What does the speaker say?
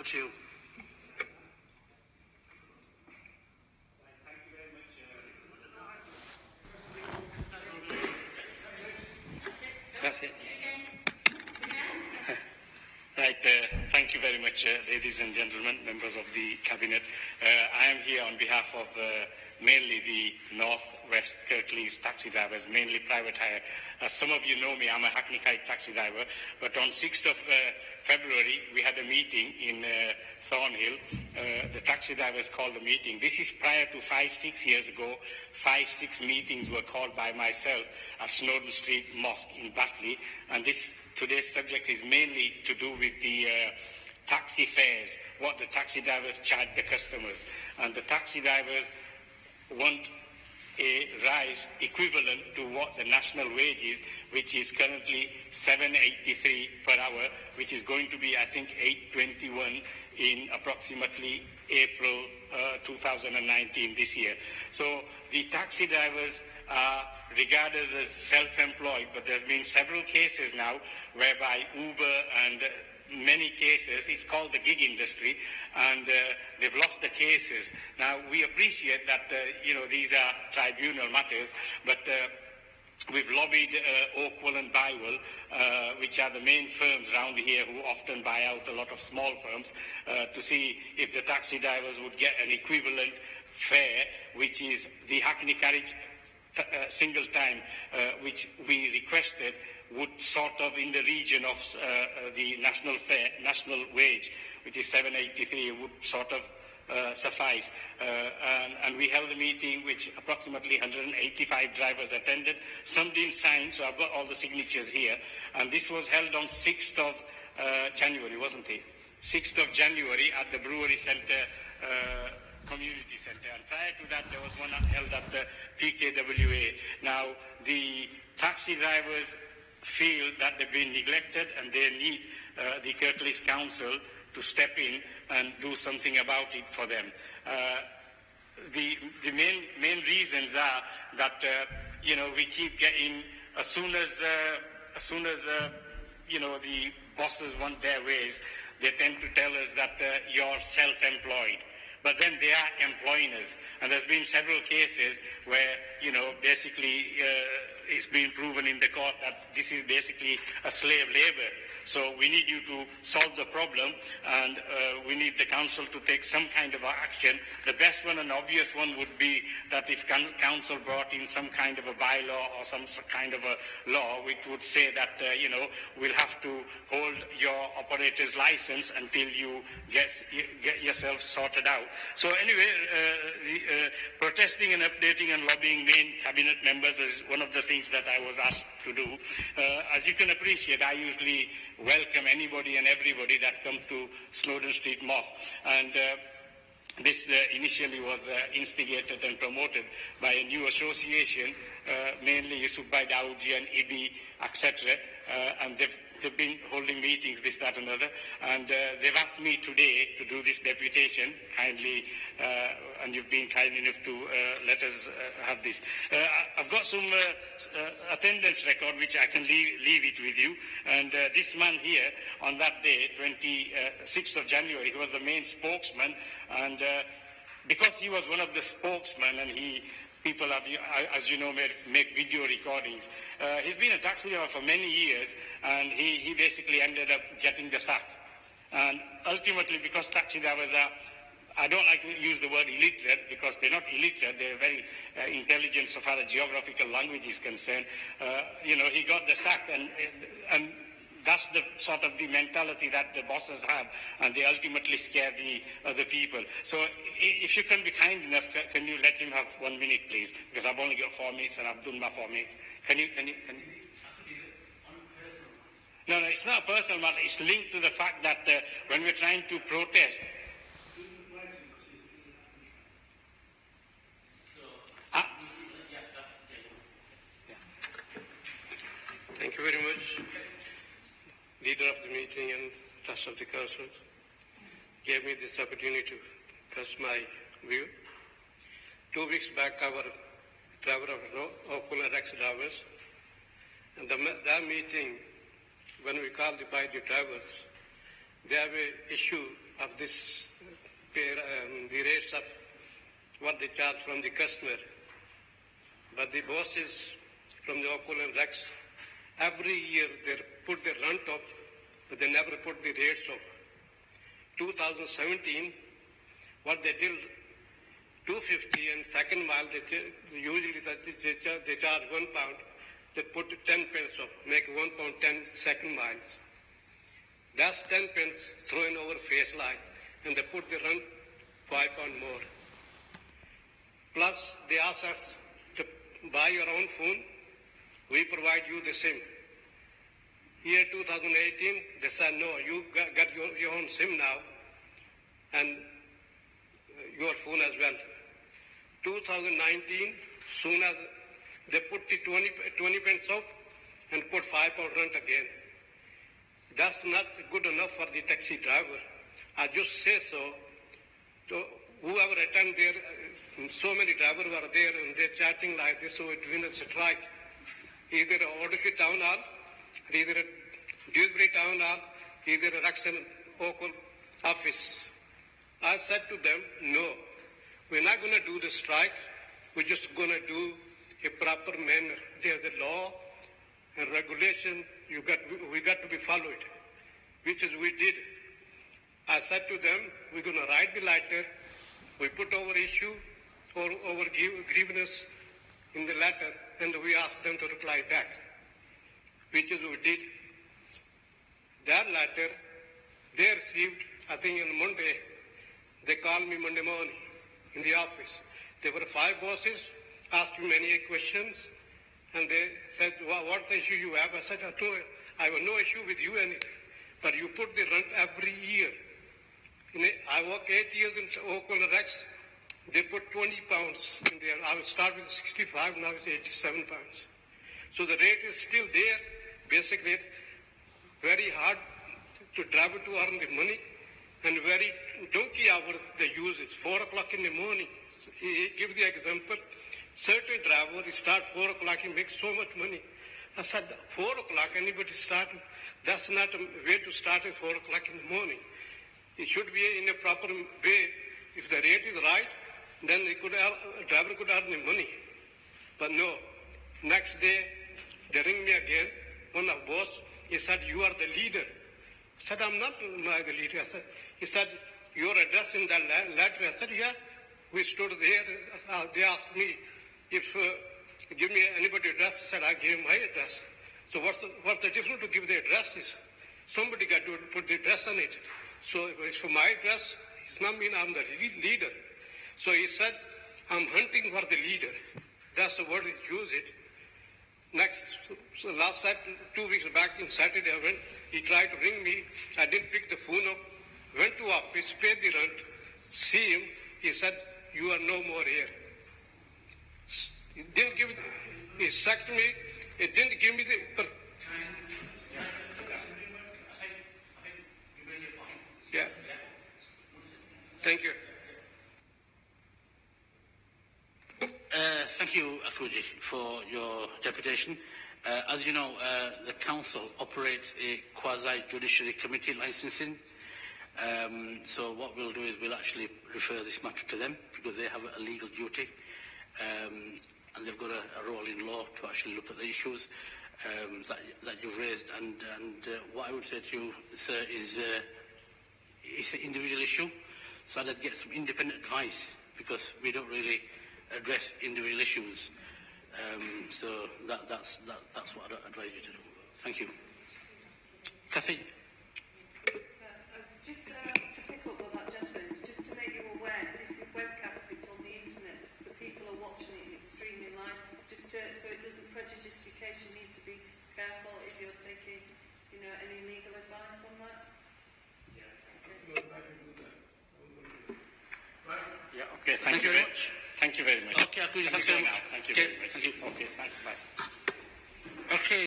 over to you. That's it. Right, thank you very much, ladies and gentlemen, members of the Cabinet. I am here on behalf of mainly the North West Kirklees taxi drivers, mainly private hire. As some of you know me, I'm a Hackney taxi driver, but on 6th of February, we had a meeting in Thornhill. The taxi drivers called a meeting. This is prior to 5-6 years ago. 5-6 meetings were called by myself at Snowden Street Mosque in Batley, and today's subject is mainly to do with the taxi fares, what the taxi drivers charge the customers. And the taxi drivers want a rise equivalent to what the national wage is, which is currently $7.83 per hour, which is going to be, I think, $8.21 in approximately April 2019 this year. So the taxi drivers are regarded as self-employed, but there's been several cases now whereby Uber and many cases, it's called the gig industry, and they've lost the cases. Now, we appreciate that, these are tribunal matters, but we've lobbied Oakwell and Bywell, which are the main firms around here who often buy out a lot of small firms, to see if the taxi drivers would get an equivalent fare, which is the Hackney carriage single time, which we requested, would sort of in the region of the national wage, which is $7.83, would sort of suffice. And we held a meeting which approximately 185 drivers attended. Some didn't sign, so I've got all the signatures here. And this was held on 6th of January, wasn't it? 6th of January at the Brewery Centre Community Centre. And prior to that, there was one held at the PKWA. Now, the taxi drivers feel that they've been neglected and they need the Kirklees Council to step in and do something about it for them. The main reasons are that we keep getting, as soon as the bosses want their ways, they tend to tell us that you're self-employed. But then they are employing us. And there's been several cases where, basically it's been proven in the court that this is basically a slave labor. So we need you to solve the problem, and we need the council to take some kind of action. The best one and obvious one would be that if council brought in some kind of a bylaw or some kind of a law which would say that, we'll have to hold your operator's license until you get yourself sorted out. So anyway, protesting and updating and lobbying main cabinet members is one of the things that I was asked to do. As you can appreciate, I usually welcome anybody and everybody that come to Snowden Street Mosque. And this initially was instigated and promoted by a new association, mainly Yusuf Bhai Dawoodji and IBI, etc. And they've been holding meetings, this, that, and other. And they've asked me today to do this deputation, kindly, and you've been kind enough to let us have this. I've got some attendance record, which I can leave it with you. And this man here, on that day, 26th of January, he was the main spokesman. And because he was one of the spokesmen, and people have, as you know, make video recordings. He's been a taxi driver for many years, and he basically ended up getting the sack. And ultimately, because taxi drivers are, I don't like to use the word illiterate, because they're not illiterate, they're very intelligent so far as geographical language is concerned. He got the sack, and that's the sort of the mentality that the bosses have, and they ultimately scare the other people. So if you can be kind enough, can you let him have 1 minute, please? Because I've only got 4 minutes and I've done my 4 minutes. Can you? No, it's not a personal matter. It's linked to the fact that when we're trying to protest, Thank you very much. Leader of the meeting and rest of the council gave me this opportunity to express my view. 2 weeks back, our driver of Oakwell and Rex drivers, and that meeting, when we called by the drivers, they have an issue of this the rates of what they charge from the customer. But the bosses from the Okul and Rex, every year they put the rent up, but they never put the rates up. 2017, what they did, 250 and second mile, usually they charge £1. They put 10 pence up, make £1.10 second miles. That's 10 pence thrown over face line, and they put the rent £5 more. Plus, they ask us to buy your own phone. We provide you the SIM. Year 2018, they said, no, you got your own SIM now, and your phone as well. 2019, soon as they put the 20 pence up and put £5 rent again. That's not good enough for the taxi driver. I just say so. So whoever attend there, so many drivers were there and they're chatting like this, so it will a strike. Either Huddersfield Town Hall, or either Dewsbury Town Hall, either Raxon Okul office. I said to them, no, we're not going to do the strike. We're just going to do a proper manner. There's a law and regulation. We got to be followed, which is we did. I said to them, we're going to write the letter. We put our issue or our grievance in the letter, and we asked them to reply back, which is we did. That letter, they received, I think on Monday, they called me Monday morning in the office. There were 5 bosses, asked me many questions, and they said, what's the issue you have? I said, I have no issue with you anything, but you put the rent every year. I work 8 years in Okul Rex. They put £20 in there. I will start with 65, now it's £87. So the rate is still there, basic rate. Very hard to drive to earn the money, and very donkey hours they use it. 4 o'clock in the morning. He gives the example. Certain driver, he start 4 o'clock, he makes so much money. I said, 4 o'clock, anybody start? That's not a way to start at 4 o'clock in the morning. It should be in a proper way. If the rate is right, then driver could earn the money. But no. Next day, they ring me again, one of boss. He said, you are the leader. I said, I'm not the leader. He said, your address in that letter. I said, yeah. We stood there. They asked me if give me anybody address. I said, I gave my address. So what's the difference to give the addresses? Somebody got to put the address on it. So if it's for my address, it's not mean I'm the leader. So he said, I'm hunting for the leader. That's the word he used it. Next, so last Saturday, 2 weeks back in Saturday, I went, he tried to ring me. I didn't pick the phone up. Went to office, paid the rent, see him. He said, you are no more here. He didn't give he sacked me. He didn't give me the... Yeah. Thank you. Thank you, Akooji, for your deputation. As you know, the Council operates a quasi-judiciary committee licensing. So what we'll do is we'll actually refer this matter to them because they have a legal duty and they've got a role in law to actually look at the issues that you've raised. And what I would say to you, sir, is it's an individual issue, so I'd get some independent advice because we don't really address individual issues. So that's what I'd advise you to do. Thank you. Kathy? Just to pick up on that, gentlemen, just to make you aware, this is webcast, it's on the internet, so people are watching it, it's streaming live, just so it doesn't prejudice your case. You need to be careful if you're taking, any legal advice on that. Yeah, okay, thank you very much. Thank you very much. Okay, Akooji, thank you very much. Thank you very much. Thank you. Okay, thanks, bye. Okay.